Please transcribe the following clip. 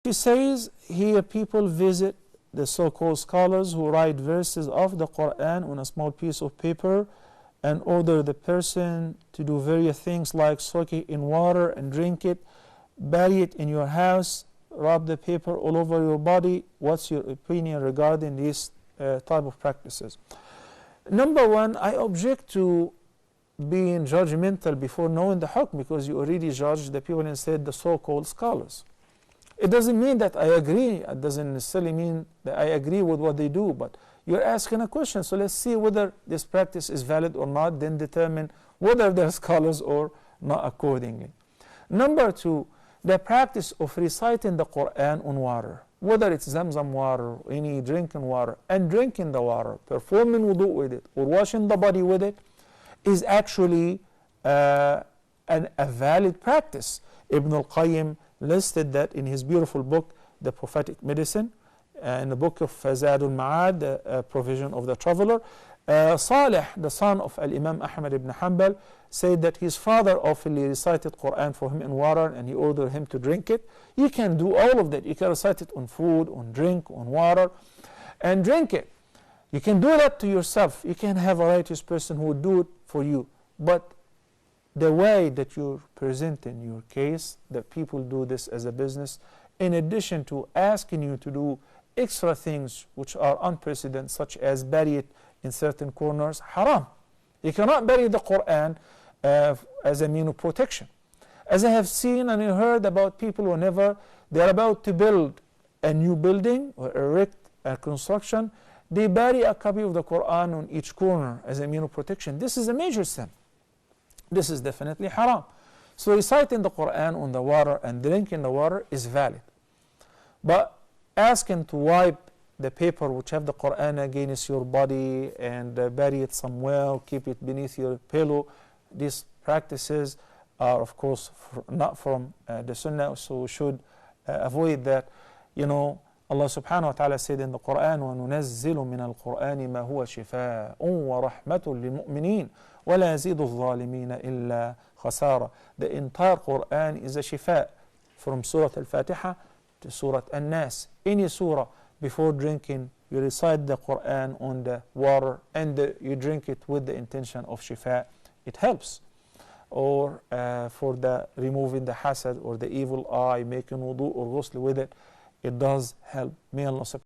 She says here people visit the so-called scholars who write verses of the Quran on a small piece of paper and order the person to do various things like soak it in water and drink it, bury it in your house, rub the paper all over your body. What's your opinion regarding these type of practices? Number one, I object to being judgmental before knowing the hukm, because you already judged the people and said the so-called scholars. It doesn't mean that I agree. It doesn't necessarily mean that I agree with what they do, but you're asking a question. So let's see whether this practice is valid or not, then determine whether they're scholars or not accordingly. Number two, the practice of reciting the Quran on water, whether it's Zamzam water or any drinking water, and drinking the water, performing wudu with it, or washing the body with it, is actually a valid practice. Ibn al-Qayyim listed that in his beautiful book, The Prophetic Medicine, in the book of Zadul Ma'ad, the provision of the traveler. Salih, the son of Al-Imam Ahmad ibn Hanbal, said that his father often recited Quran for him in water, and he ordered him to drink it. You can do all of that. You can recite it on food, on drink, on water, and drink it. You can do that to yourself. You can have a righteous person who would do it for you. But the way that you're presenting your case, that people do this as a business, in addition to asking you to do extra things which are unprecedented, such as bury it in certain corners, haram. You cannot bury the Quran as a means of protection. As I have seen and heard about people whenever they're about to build a new building or erect a construction, they bury a copy of the Quran on each corner as a means of protection. This is a major sin. This is definitely haram. So reciting the Quran on the water and drinking the water is valid. But asking to wipe the paper which have the Quran against your body and bury it somewhere, keep it beneath your pillow, these practices are of course not from the Sunnah, so we should avoid that. You know, Allah subhanahu wa ta'ala said in the Quran, وَنُنَزِّلُ مِنَ الْقُرْآنِ مَا هُوَ شِفَاءٌ وَرَحْمَةٌ لِلْمُؤْمِنِينَ وَلَا يَزِيدُ الظَّالِمِينَ إِلَّا خَسَارًا. The entire Quran is a shifa, from Surah Al-Fatiha to Surah An-Nas. Any surah, before drinking, you recite the Quran on the water and you drink it with the intention of shifa. It helps. Or for the removing the hasad or the evil eye, making wudu or ghusl with it, it does help. May Allah